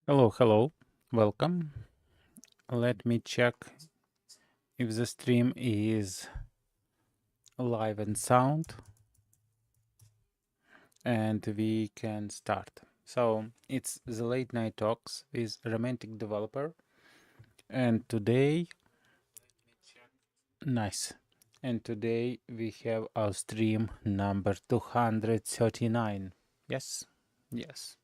Hello, welcome. Let me check if the stream is live and sound, and we can start. So it's the late night talks with RomanticDeveloper, and today, nice. And today we have our stream number 239. Yes, yes.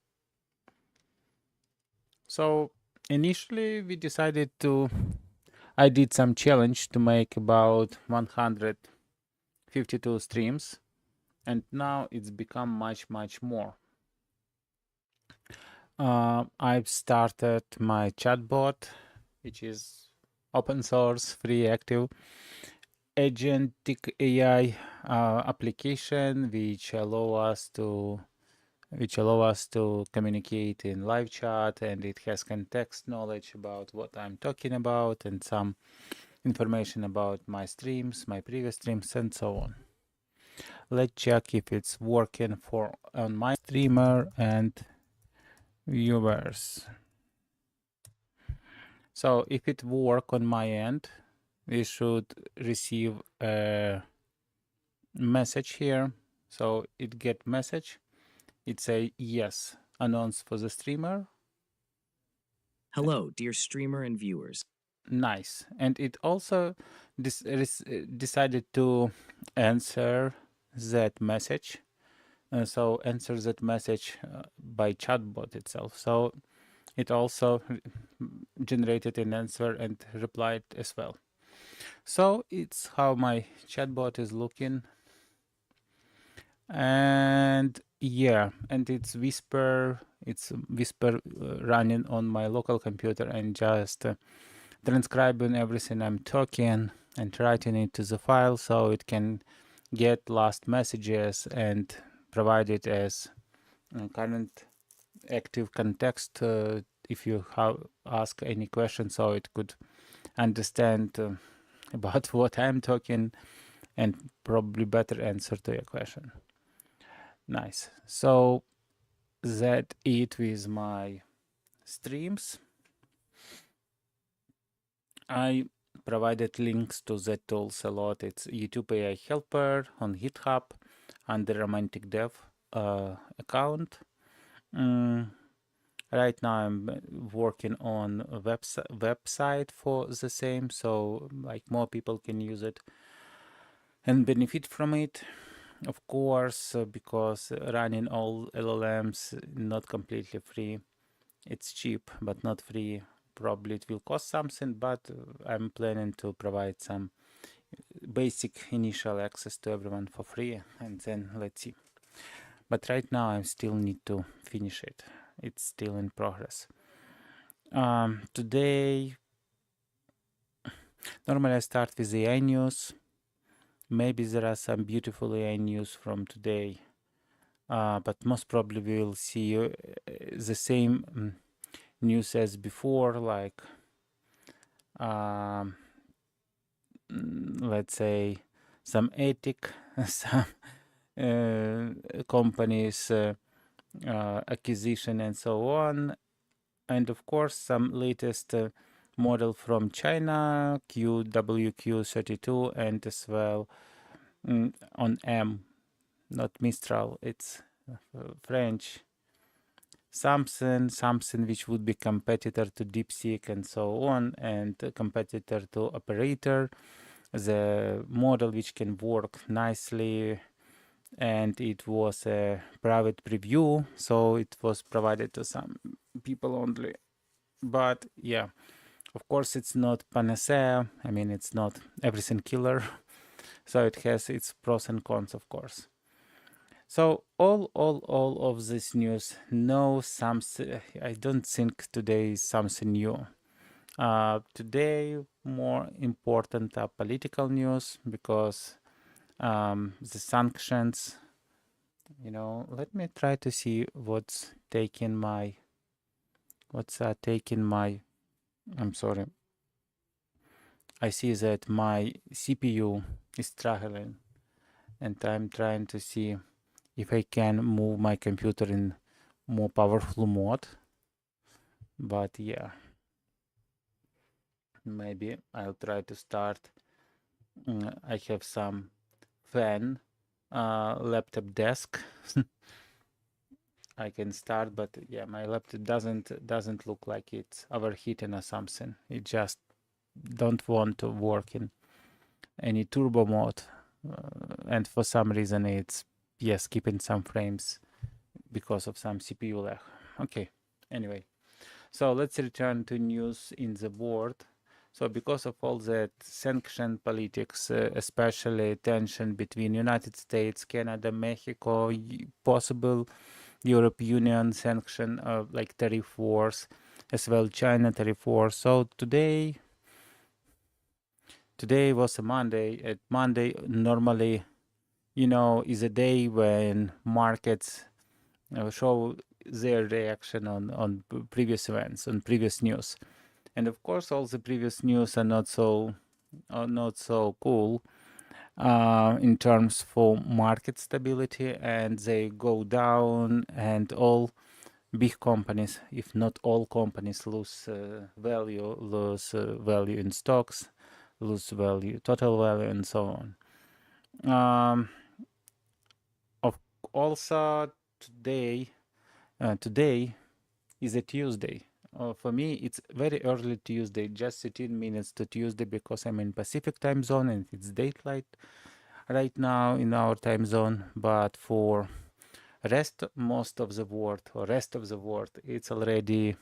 So initially we decided I did some challenge to make about 152 streams, and now it's become much more. I've started my chatbot, which is open source, free, active, agentic AI application, which allow us to communicate in live chat, and it has context knowledge about what I'm talking about and some information about my streams, my previous streams, and so on. Let's check if it's working on my streamer and viewers. So if it work on my end, we should receive a message here. So it get message. It's a yes announce for the streamer. Hello, dear streamer and viewers. Nice. And it also decided to answer that message. So answer that message by chatbot itself. So it also generated an answer and replied as well. So it's how my chatbot is looking. And yeah, and it's whisper running on my local computer and just transcribing everything I'm talking and writing it to the file so it can get last messages and provide it as current active context if you ask any question, so it could understand about what I'm talking and probably better answer to your question. Nice. So that it with my streams. I provided links to the tools a lot. It's YouTube AI Helper on GitHub under Romantic Dev account. Right now I'm working on a website for the same, so like more people can use it and benefit from it. Of course, because running all LLMs not completely free. It's cheap, but not free. Probably it will cost something, but I'm planning to provide some basic initial access to everyone for free, and then let's see. But right now I still need to finish it. It's still in progress. Today, normally I start with AI news. Maybe there are some beautiful AI news from today, but most probably we will see the same news as before, like let's say some ethic, some companies acquisition and so on, and of course some latest model from China, QWQ32, and as well on M, not Mistral, it's French, something which would be competitor to DeepSeek and so on, and a competitor to Operator, the model which can work nicely, and it was a private preview, so it was provided to some people only. But yeah, of course it's not panacea. I mean, it's not everything killer. So it has its pros and cons, of course. So all of this news, no something. I don't think today is something new. Today more important are political news, because the sanctions. Let me try to see what's taking my. I'm sorry. I see that my CPU is struggling, and I'm trying to see if I can move my computer in more powerful mode. But yeah, maybe I'll try to start. I have some fan laptop desk. I can start, but yeah, my laptop doesn't look like it's overheating or something. It just don't want to work in any turbo mode, and for some reason it's skipping some frames because of some CPU lag. Okay, anyway, so let's return to news in the world. So because of all that sanction politics, especially tension between United States, Canada, Mexico, possible Europe Union sanction like tariff wars, as well China tariff wars. So today was a Monday. At Monday normally, is a day when markets show their reaction on previous events, on previous news. And of course, all the previous news are not so cool in terms for market stability, and they go down, and all big companies, if not all companies, lose value in stocks, lose value, total value, and so on. Of also today is a Tuesday. For me, it's very early Tuesday, just 13 minutes to Tuesday, because I'm in Pacific time zone and it's daylight right now in our time zone. But for most of the world, it's already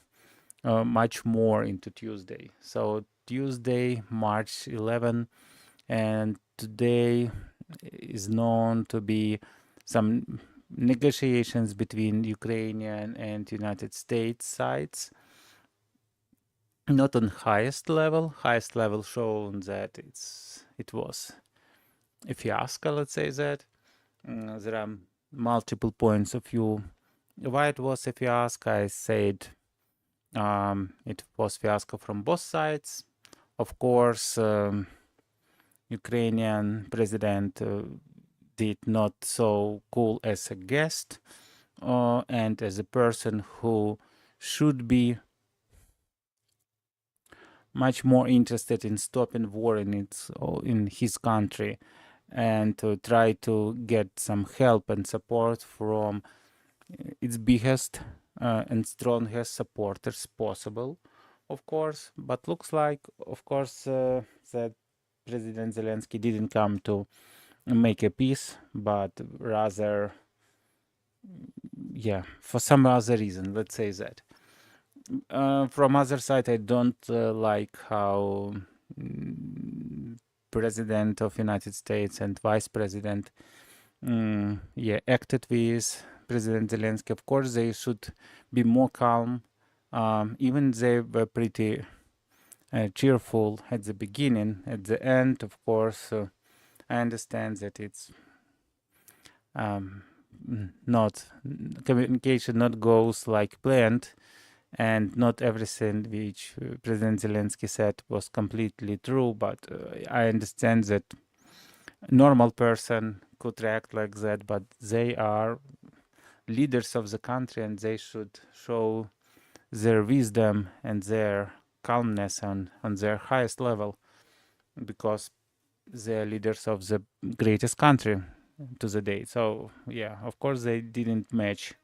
much more into Tuesday. So Tuesday, March 11, and today is known to be some negotiations between Ukrainian and United States sides. Not on highest level. Highest level shown that it was a fiasco, let's say that. There are multiple points of view. Why it was a fiasco, I said it was fiasco from both sides. Of course, Ukrainian president did not so cool as a guest and as a person who should be much more interested in stopping war in his country, and to try to get some help and support from its biggest and strongest supporters possible, of course. But looks like, of course, that President Zelensky didn't come to make a peace, but rather, for some other reason, let's say that. From other side, I don't like how President of United States and Vice President acted with President Zelensky. Of course, they should be more calm. Even they were pretty cheerful at the beginning. At the end, of course, I understand that it's not communication not goes like planned, and not everything which President Zelensky said was completely true. But I understand that normal person could react like that, but they are leaders of the country, and they should show their wisdom and their calmness on their highest level, because they're leaders of the greatest country to the day. So yeah, of course they didn't match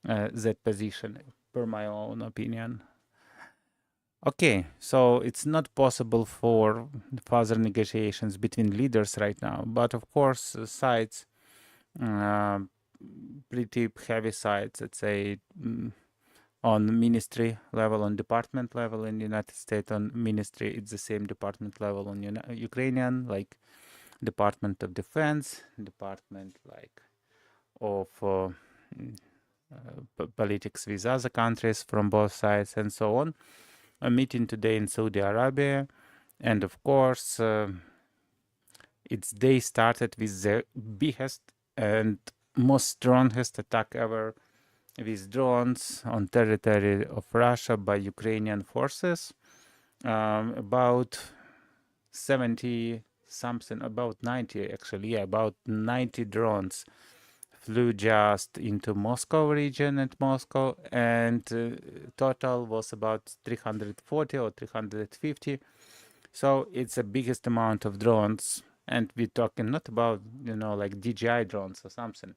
that position, per my own opinion. Okay, so it's not possible for further negotiations between leaders right now, but of course sides, pretty heavy sides, let's say, on ministry level, on department level in the United States. On ministry, it's the same department level on Ukrainian, like Department of Defense, Department like of politics with other countries from both sides, and so on. A meeting today in Saudi Arabia, and of course, its day started with the biggest and most strongest attack ever with drones on territory of Russia by Ukrainian forces. About 70 something, about 90 actually, about 90 drones flew just into Moscow region and Moscow, and total was about 340 or 350. So it's the biggest amount of drones, and we're talking not about like DJI drones or something.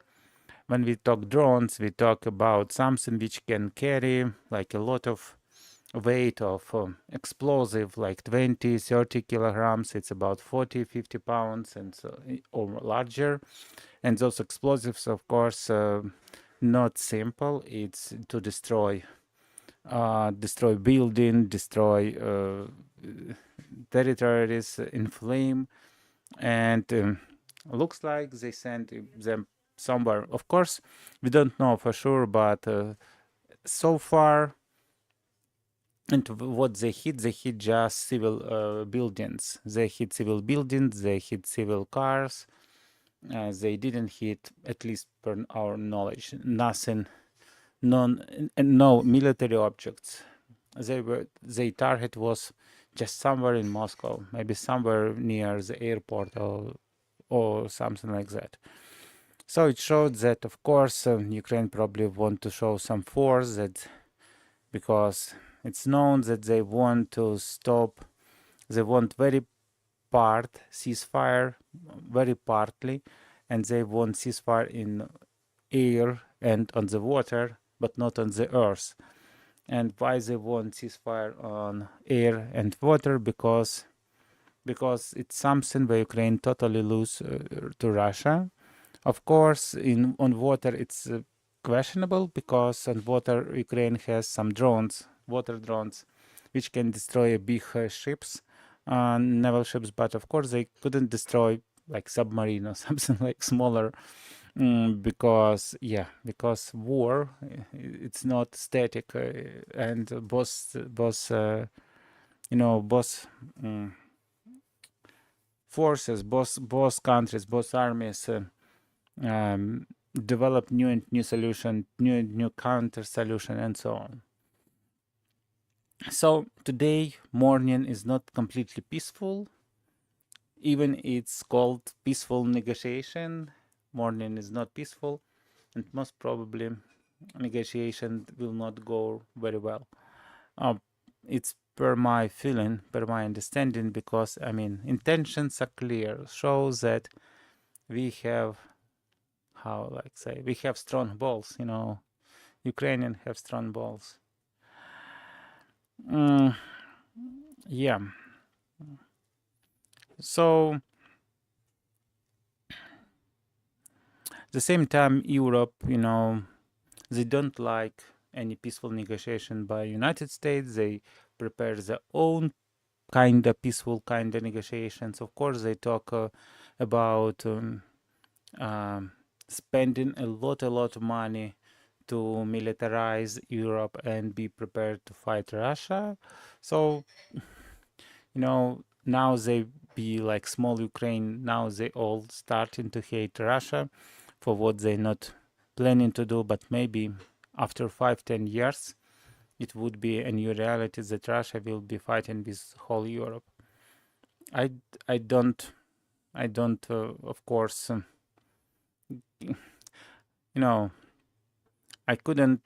When we talk drones, we talk about something which can carry like a lot of weight of explosive, like 20, 30 kilograms. It's about 40, 50 pounds and so, or larger. And those explosives, of course, not simple. It's to destroy building, destroy territories, inflame, and looks like they sent them somewhere. Of course, we don't know for sure, but so far, and what they hit just civil buildings. They hit civil buildings, they hit civil cars. They didn't hit, at least per our knowledge, nothing, no military objects. Their target was just somewhere in Moscow, maybe somewhere near the airport or something like that. So it showed that, of course, Ukraine probably want to show some force, that because it's known that they want to stop, they want very ceasefire, very partly, and they want ceasefire in air and on the water, but not on the earth. And why they want ceasefire on air and water? Because it's something where Ukraine totally lose to Russia. Of course, on water it's questionable, because on water Ukraine has some drones, water drones, which can destroy big ships, naval ships. But of course, they couldn't destroy like submarine or something like smaller, because war, it's not static, and both forces, both countries, both armies develop new and new solution, new counter solution, and so on. So today morning is not completely peaceful. Even it's called peaceful negotiation, morning is not peaceful, and most probably negotiation will not go very well. It's per my feeling, per my understanding, because I mean intentions are clear, shows that we have, we have strong balls, Ukrainian have strong balls. Yeah. So the same time, Europe, they don't like any peaceful negotiation by United States. They prepare their own kind of peaceful kind of negotiations. Of course, they talk about spending a lot of money to militarize Europe and be prepared to fight Russia. So, now they be like small Ukraine. Now they all starting to hate Russia for what they're not planning to do. But maybe after 5-10 years, it would be a new reality that Russia will be fighting with whole Europe. I don't, of course, I couldn't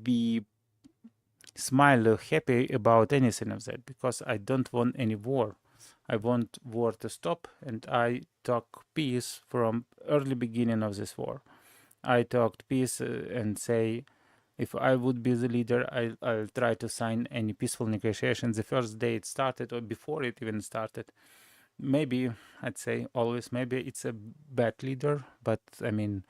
be smile or happy about anything of that, because I don't want any war. I want war to stop, and I talk peace from early beginning of this war. I talked peace and say, if I would be the leader, I'll try to sign any peaceful negotiations the first day it started, or before it even started. Maybe, I'd say always, maybe it's a bad leader, but I mean,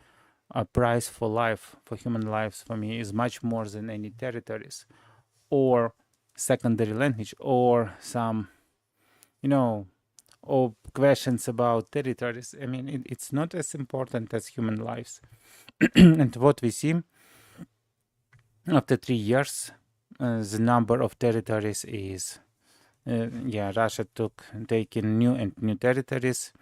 a price for life, for human lives, for me, is much more than any territories or secondary language or some, or questions about territories. I mean, it's not as important as human lives. And what we see after 3 years, the number of territories is, Russia taking new territories.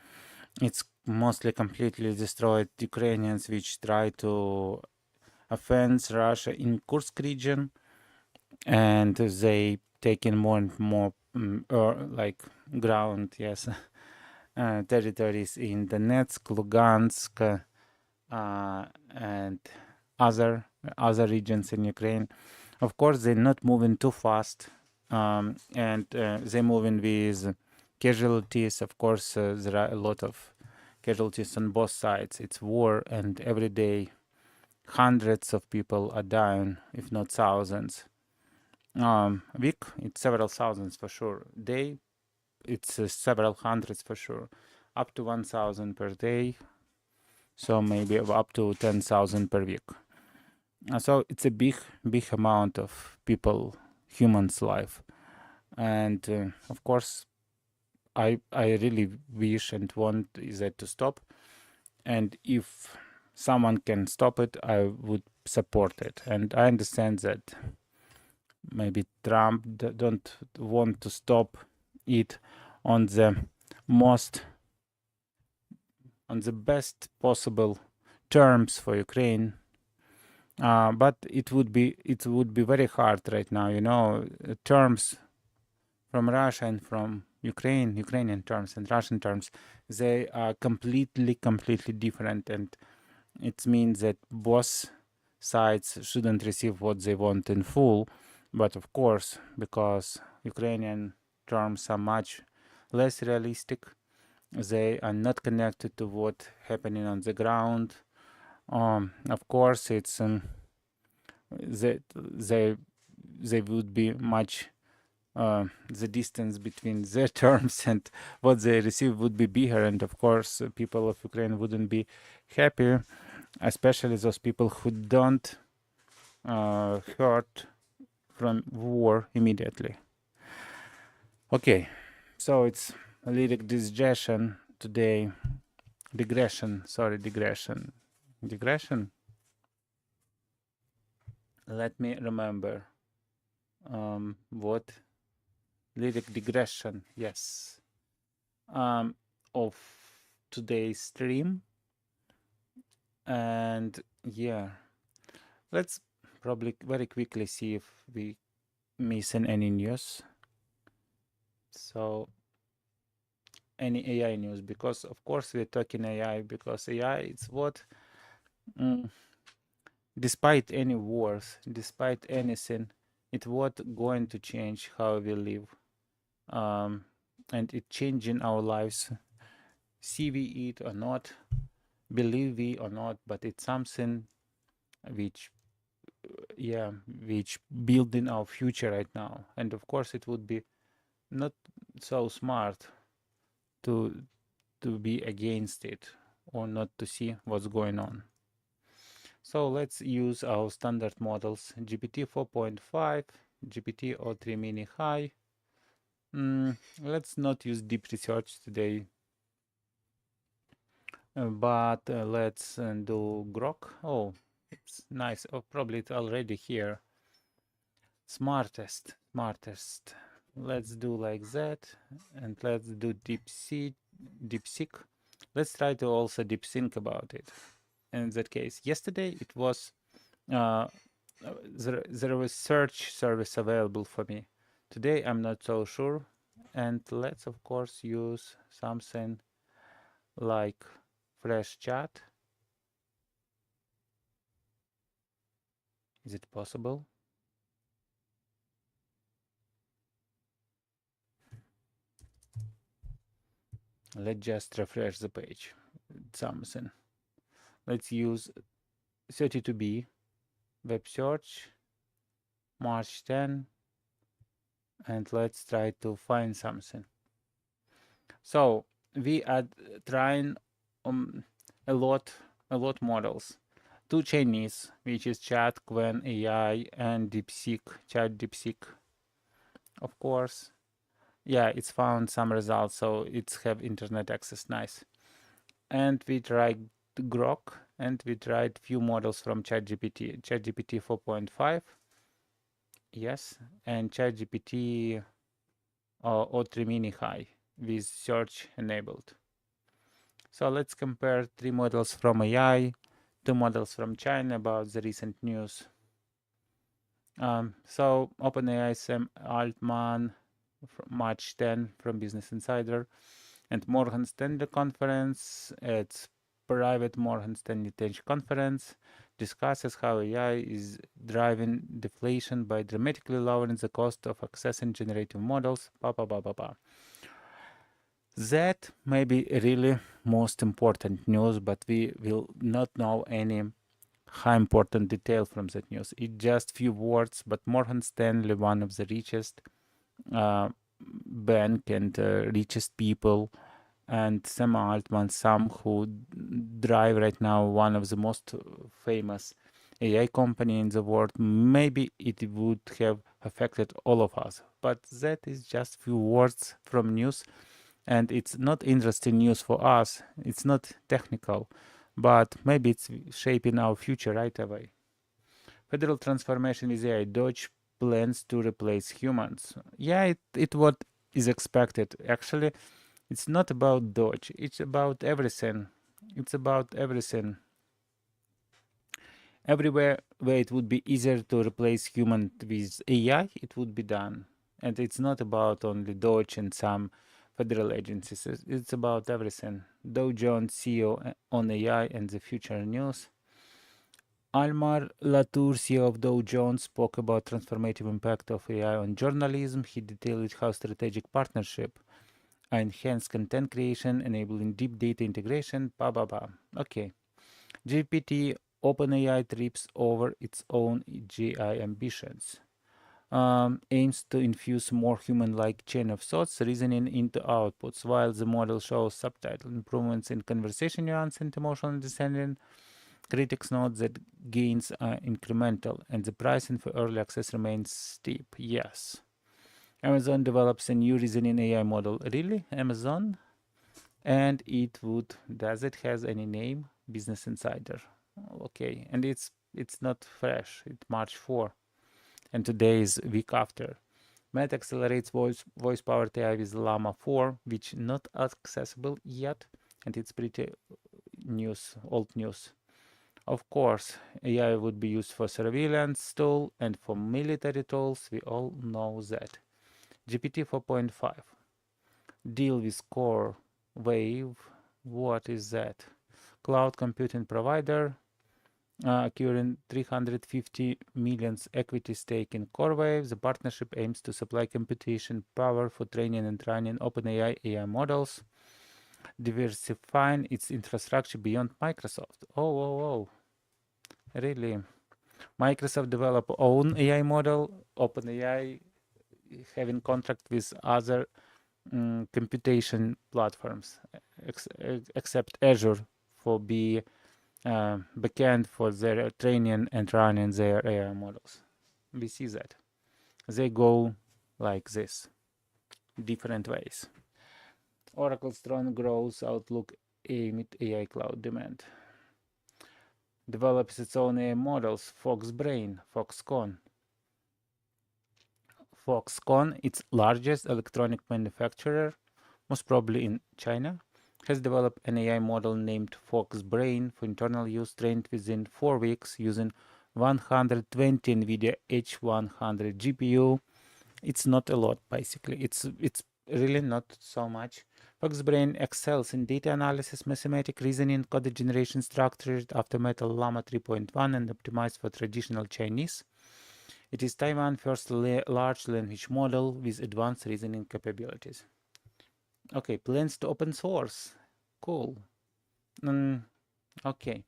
It's mostly completely destroyed Ukrainians, which try to offend Russia in Kursk region, and they taking more and more like ground, yes, territories in Donetsk, Lugansk, and other regions in Ukraine. Of course, they're not moving too fast, and they're moving with casualties. Of course, there are a lot of casualties on both sides. It's war, and every day hundreds of people are dying, if not thousands. Week, it's several thousands for sure. Day, it's several hundreds for sure. Up to 1,000 per day, so maybe up to 10,000 per week. So it's a big amount of people, humans' life, and of course, I really wish and want that to stop. And if someone can stop it, I would support it. And I understand that maybe Trump don't want to stop it on the best possible terms for Ukraine. But it would be very hard right now, terms from Russia and from Ukrainian terms and Russian terms, they are completely different, and it means that both sides shouldn't receive what they want in full. But of course, because Ukrainian terms are much less realistic, they are not connected to what's happening on the ground. Of course, it's they would be much the distance between their terms and what they receive would be bigger, and of course people of Ukraine wouldn't be happy, especially those people who don't hurt from war immediately. Okay, so it's a little digression today. Digression. Let me remember what lyric digression, yes, of today's stream. And yeah, let's probably very quickly see if we missing any news. So any AI news, because of course we're talking AI, because AI is what despite any wars, despite anything, it's what going to change how we live, and it changing our lives, see we it or not, believe we or not, but it's something which which building our future right now. And of course it would be not so smart to be against it or not to see what's going on. So let's use our standard models, GPT 4.5, GPT-o3 mini high. Let's not use deep research today, but let's do Grok. Oh, it's nice. Oh, probably it's already here. Smartest. Let's do like that, and let's do DeepSeek. Let's try to also DeepSync about it. In that case, yesterday it was there was search service available for me. Today I'm not so sure, and let's of course use something like Fresh Chat. Is it possible? Let's just refresh the page. Something. Let's use 32B web search March 10, and let's try to find something. So we are trying a lot models. Two Chinese, which is Chat, Qwen AI, and DeepSeek, Chat DeepSeek. Of course, yeah, it's found some results, so it's have internet access, nice. And we tried Grok, and we tried few models from ChatGPT, ChatGPT 4.5, yes, and ChatGPT o3 mini high with search enabled. So let's compare 3 models from AI, 2 models from China about the recent news. So OpenAI Sam Altman from March 10 from Business Insider. And Morgan Stanley conference, it's private Morgan Stanley Tech conference, discusses how AI is driving deflation by dramatically lowering the cost of accessing generative models. That may be really most important news, but we will not know any high important detail from that news. It's just few words, but Morgan Stanley, one of the richest bank and richest people, and Sam Altman, some who drive right now one of the most famous AI company in the world. Maybe it would have affected all of us, but that is just few words from news, and it's not interesting news for us. It's not technical, but maybe it's shaping our future right away. Federal transformation with AI. Dodge plans to replace humans. Yeah, it what is expected. Actually, it's not about Dodge. It's about everything. It's about everything. Everywhere where it would be easier to replace human with AI, it would be done. And it's not about only Dodge and some federal agencies. It's about everything. Dow Jones CEO on AI and the future news. Almar Latour, CEO of Dow Jones, spoke about transformative impact of AI on journalism. He detailed how strategic partnership enhance content creation, enabling deep data integration, Okay. GPT OpenAI trips over its own GI ambitions. Aims to infuse more human-like chain of thoughts reasoning into outputs. While the model shows subtitle improvements in conversation nuance and emotional understanding, critics note that gains are incremental and the pricing for early access remains steep. Yes. Amazon develops a new reasoning AI model. Really? Amazon? And does it has any name? Business Insider. Okay. And it's not fresh. It's March 4. And today is week after. Meta accelerates voice powered AI with Llama 4, which not accessible yet, and it's pretty old news. Of course, AI would be used for surveillance tool and for military tools. We all know that. GPT 4.5. Deal with Core Wave. What is that? Cloud computing provider acquiring 350 million equity stake in CoreWave. The partnership aims to supply computation power for training and running OpenAI AI models, diversifying its infrastructure beyond Microsoft. Oh. Really? Microsoft develop own AI model, OpenAI having contract with other computation platforms, except Azure for be backend for their training and running their AI models. We see that they go like this, different ways. Oracle strong growth outlook amid AI cloud demand. Develops its own AI models, Foxconn, its largest electronic manufacturer, most probably in China, has developed an AI model named Foxbrain for internal use, trained within 4 weeks using 120 NVIDIA H100 GPU. It's not a lot, basically. It's really not so much. Foxbrain excels in data analysis, mathematical reasoning, code generation structured after Metal Llama 3.1 and optimized for traditional Chinese. It is Taiwan's first large language model with advanced reasoning capabilities. Okay, plans to open source. Cool. Okay.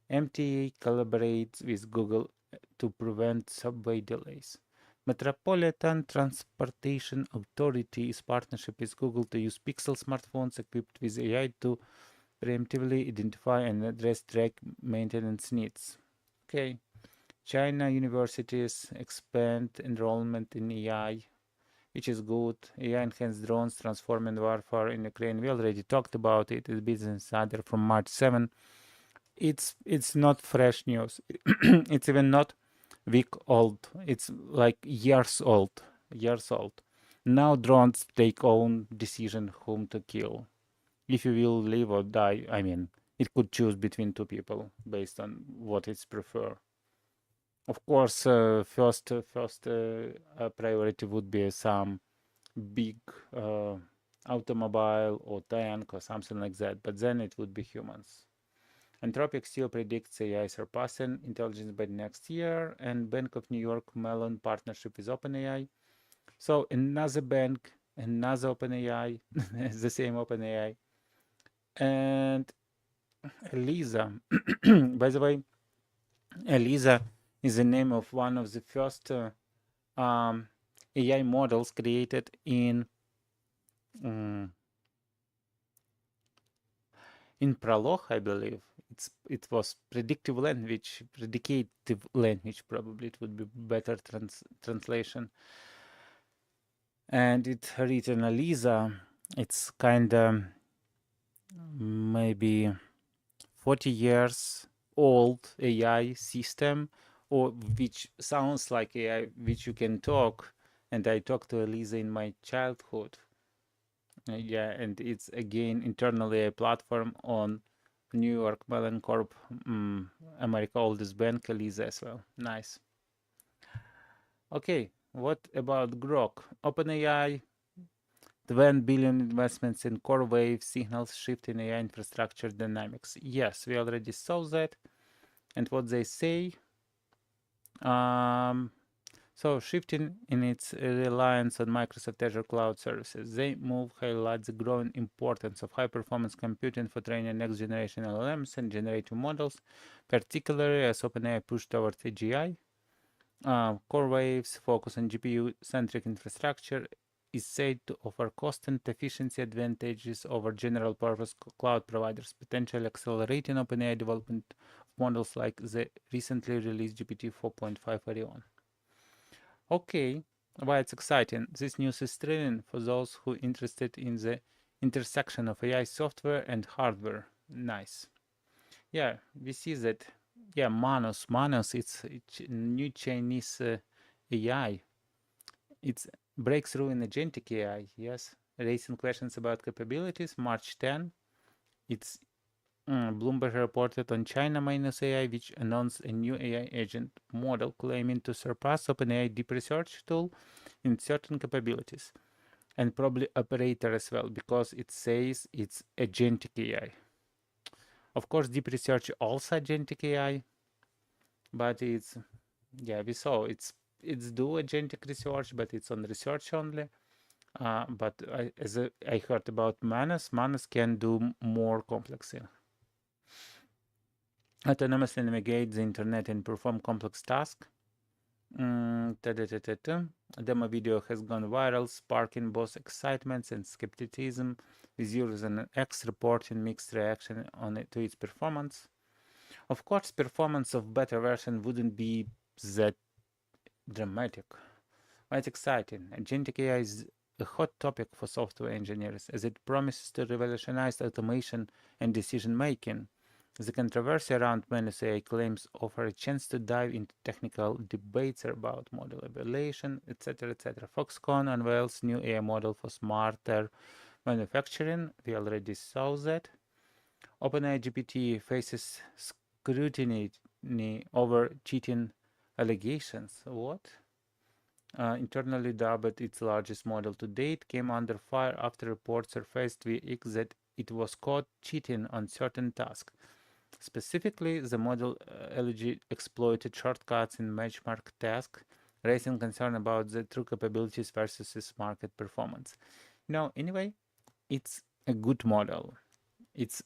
MTA collaborates with Google to prevent subway delays. Metropolitan Transportation Authority's partnership with Google to use Pixel smartphones equipped with AI to preemptively identify and address track maintenance needs. Okay. China universities expand enrollment in AI, which is good. AI enhanced drones transforming warfare in Ukraine. We already talked about it. It's Business Insider from March 7. It's not fresh news. It's even not week old. It's like years old. Now drones take own decision whom to kill. If you will live or die, I mean, it could choose between two people based on what it's prefer. Of course, first priority would be some big automobile or tank or something like that, but then it would be humans. Anthropic still predicts AI surpassing intelligence by next year, and Bank of New York Mellon partnership with OpenAI. So another bank, another OpenAI, the same OpenAI, and Elisa. By the way, Elisa is the name of one of the first AI models created um, in Prolog, I believe. It was predictive language, predicative language, probably it would be better translation. And it's written Elisa. It's kind of maybe 40 years old AI system, or which sounds like AI, which you can talk. And I talked to Elisa in my childhood. Yeah, and it's again internal AI platform on New York Mellon Corp, America oldest bank, Elisa as well. Nice. Okay, what about Grok? OpenAI, 20 billion investments in core wave signals shift in AI infrastructure dynamics. Yes, we already saw that. And what they say, so shifting in its reliance on Microsoft Azure cloud services, they move highlight the growing importance of high-performance computing for training next-generation LLMs and generative models, particularly as OpenAI push towards AGI. Core Waves focus on GPU-centric infrastructure is said to offer cost and efficiency advantages over general-purpose cloud providers, potentially accelerating OpenAI development of models like the recently released GPT 4.5 Orion. Okay, why it's exciting. This news is thrilling for those who are interested in the intersection of AI software and hardware. Nice. Yeah, we see that. Yeah, Manos, it's new Chinese AI. It's breakthrough in agentic AI. Yes, raising questions about capabilities. March 10. It's Bloomberg reported on China minus AI, which announced a new AI agent model claiming to surpass OpenAI deep research tool in certain capabilities, and probably operator as well, because it says it's agentic AI. Of course, deep research also agentic AI, but it's, yeah, we saw it's do agentic research, but it's on research only. But I heard about Manus can do more complex things. Autonomously navigate the internet and perform complex tasks. A demo video has gone viral, sparking both excitement and skepticism, with users and X reporting mixed reaction on it to its performance. Of course, performance of beta version wouldn't be that dramatic, but it's exciting. Agentic AI is a hot topic for software engineers, as it promises to revolutionize automation and decision making. The controversy around Manus AI claims offer a chance to dive into technical debates about model evaluation, etc., etc. Foxconn unveils new AI model for smarter manufacturing. We already saw that. OpenAI GPT faces scrutiny over cheating allegations. What? Internally dubbed its largest model to date, came under fire after reports surfaced via X that it was caught cheating on certain tasks. Specifically, the model exploited shortcuts in benchmark tasks, raising concern about the true capabilities versus its market performance. Anyway, it's a good model. It's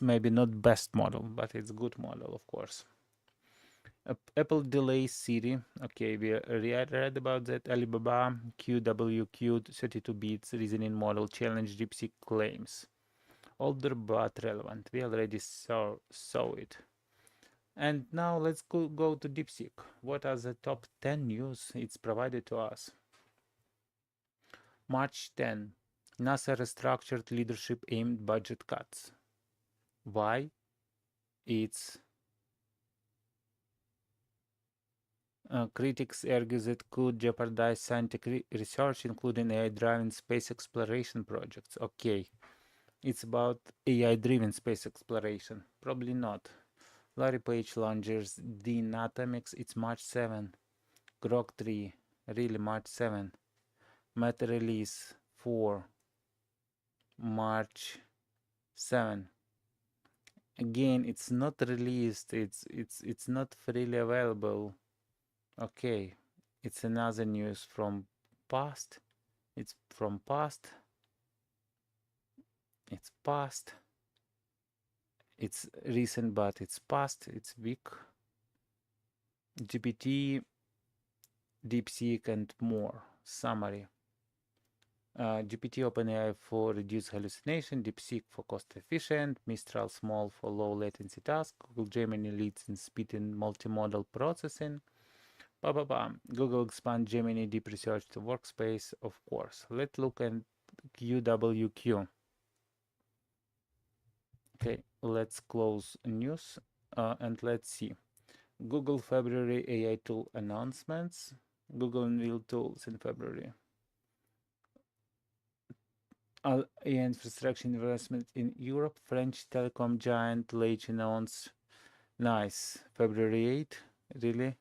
maybe not best model, but it's good model, of course. Apple delays Siri. Okay, we read about that. Alibaba QWQ 32 bits reasoning model challenge DeepSeek claims. Older but relevant. We already saw it. And now let's go to DeepSeek. What are the top 10 news it's provided to us? March 10. NASA restructured leadership aimed budget cuts. Why? It's critics argue that could jeopardize scientific research, including AI-driven space exploration projects. Okay, it's about AI-driven space exploration. Probably not. Larry Page launches Dynamics. It's March 7. Grok 3, really March 7. Meta release 4. March 7. Again, it's not released. It's not freely available. Okay, it's another news from past. It's from past. It's past. It's recent, but it's past. It's weak. GPT, DeepSeek, and more. Summary. GPT OpenAI for reduced hallucination, DeepSeek for cost efficient, Mistral Small for low latency tasks, Google Gemini leads in speed in multimodal processing. Google expand Gemini deep research to workspace, of course. Let's look at QWQ. Okay, let's close news and let's see. Google February AI tool announcements. Google unveiled tools in February. AI infrastructure investment in Europe. French telecom giant Lage announced. Nice. February 8. Really?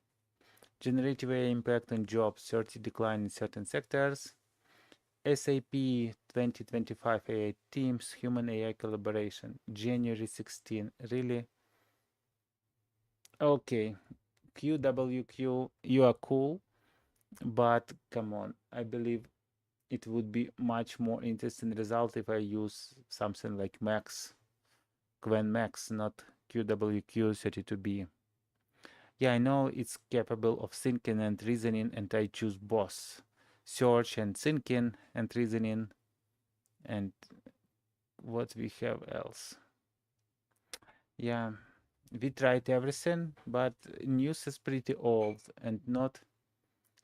Generative AI impact on jobs. 30 decline in certain sectors. SAP 2025 AI Teams Human AI Collaboration. January 16. Really? Okay. QWQ, you are cool, but come on. I believe it would be much more interesting result if I use something like Max, Qwen Max, not QWQ32B. Yeah, I know it's capable of thinking and reasoning, and I choose both. Search and thinking and reasoning. And what we have else? Yeah, we tried everything, but news is pretty old and not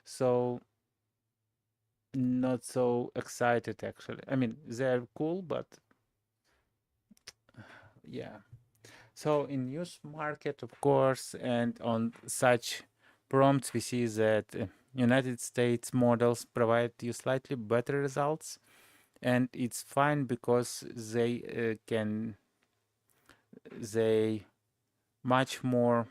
so excited actually. I mean, they're cool, but yeah. So in news market, of course, and on such prompts, we see that United States models provide you slightly better results, and it's fine because they much more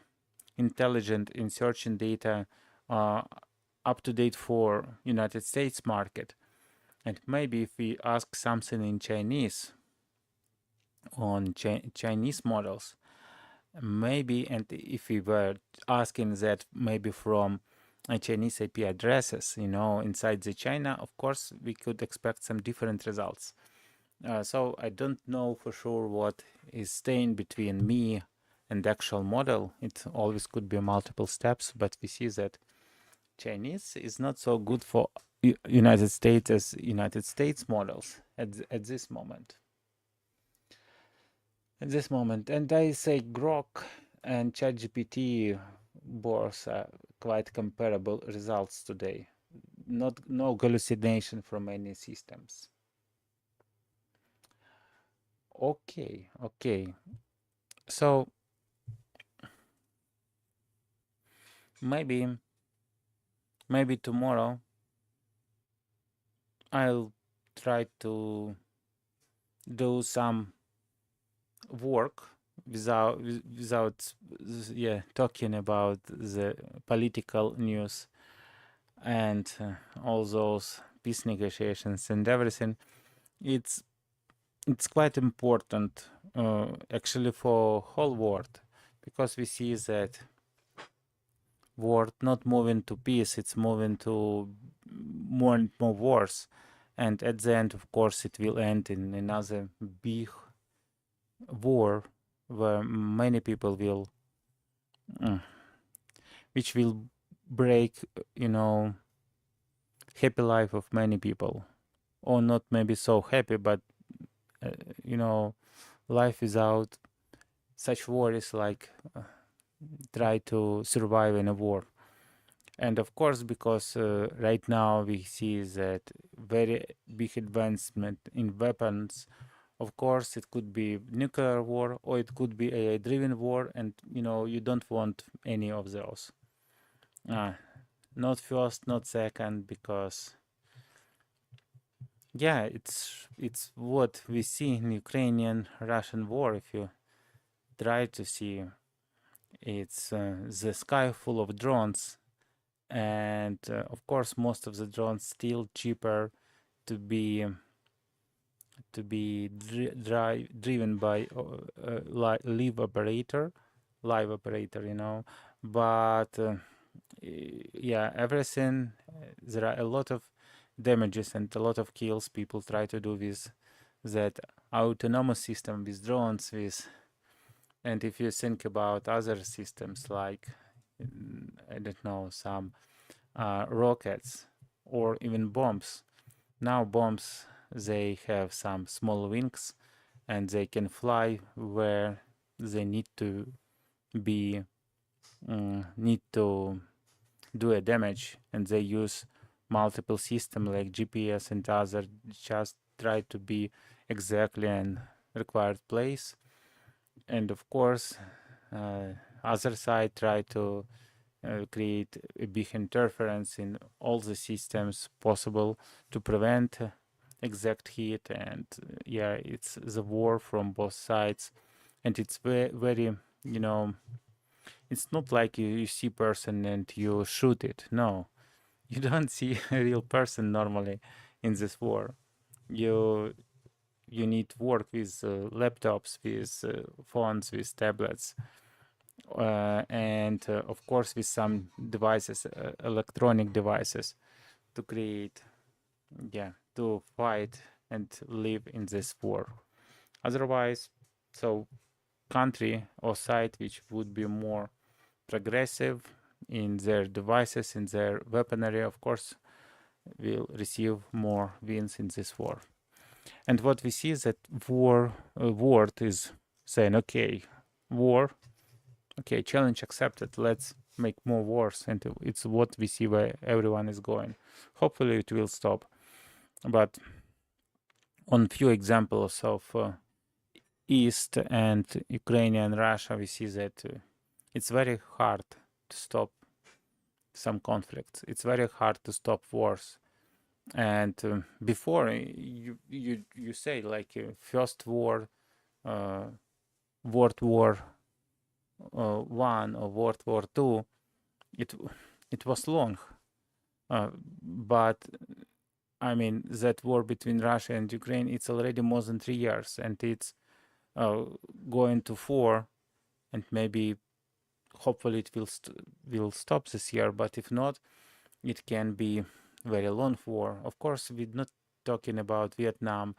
intelligent in searching data up to date for United States market. And maybe if we ask something in Chinese on Chinese models, maybe, and if we were asking that maybe from Chinese IP addresses, inside the China, of course, we could expect some different results. So I don't know for sure what is staying between me and the actual model. It always could be multiple steps, but we see that Chinese is not so good for United States as United States models at this moment. At this moment, and I say Grok and ChatGPT both are quite comparable results today. No hallucination from any systems. Okay. So maybe tomorrow I'll try to do some work without talking about the political news and all those peace negotiations and everything. It's quite important actually for whole world, because we see that world not moving to peace, it's moving to more and more wars, and at the end, of course, it will end in another big war where many people will which will break happy life of many people, or not maybe so happy, but life without such worries, like try to survive in a war. And of course, because right now we see that very big advancement in weapons. Of course, it could be nuclear war, or it could be AI-driven war, and you don't want any of those. Not first, not second, because yeah, it's what we see in Ukrainian-Russian war. If you try to see, it's the sky full of drones, and of course, most of the drones still cheaper to to be driven by live operator, you know. But yeah, everything, there are a lot of damages and a lot of kills people try to do with that autonomous system, with drones, with, and if you think about other systems like I don't know, some rockets or even bombs. Now bombs, they have some small wings and they can fly where they need to be, need to do a damage, and they use multiple systems like GPS and other, just try to be exactly in required place. And of course, other side try to create a big interference in all the systems possible to prevent exact hit. And yeah, it's the war from both sides, and it's very, you know, it's not like you see person and you shoot it. No, you don't see a real person normally in this war. You need to work with laptops, with phones, with tablets, and of course with some devices, electronic devices, to create, yeah, to fight and live in this war. Otherwise, so country or side which would be more progressive in their devices, in their weaponry, of course, will receive more wins in this war. And what we see is that world is saying, okay, war, okay, challenge accepted, let's make more wars. And it's what we see where everyone is going. Hopefully it will stop. But on few examples of East and Ukraine and Russia, we see that it's very hard to stop some conflicts. It's very hard to stop wars. And before you say like first war, World War One or World War Two, it was long, but I mean that war between Russia and Ukraine, it's already more than 3 years, and it's going to 4, and maybe hopefully it will stop this year. But if not, it can be very long war. Of course, we're not talking about Vietnam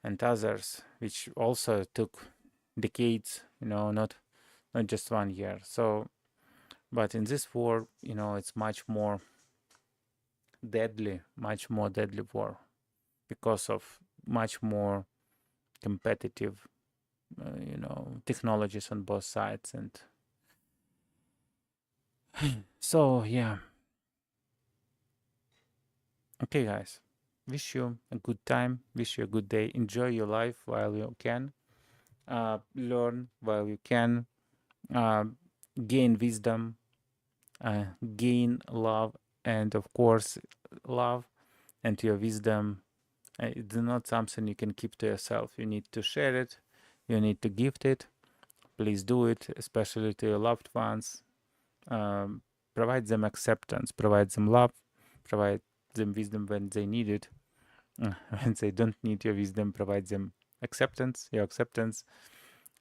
and others, which also took decades, you know, not just 1 year. So, but in this war, you know, it's much more deadly war, because of much more competitive, you know, technologies on both sides. And so, yeah. Okay, guys. Wish you a good time. Wish you a good day. Enjoy your life while you can. Learn while you can. Gain wisdom. Gain love. And of course, love and your wisdom, it's not something you can keep to yourself. You need to share it. You need to gift it. Please do it, especially to your loved ones. Provide them acceptance. Provide them love. Provide them wisdom when they need it. When they don't need your wisdom, provide them acceptance, your acceptance.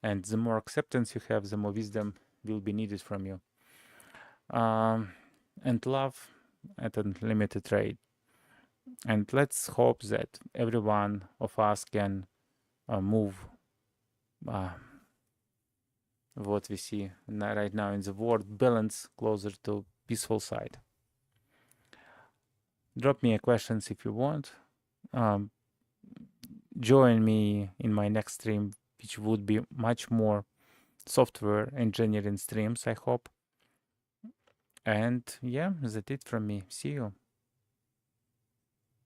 And the more acceptance you have, the more wisdom will be needed from you. And love at unlimited rate. And let's hope that every one of us can move what we see right now in the world, balance closer to peaceful side. Drop me a questions if you want. Join me in my next stream, which would be much more software engineering streams, I hope. And yeah, that's it from me. See you.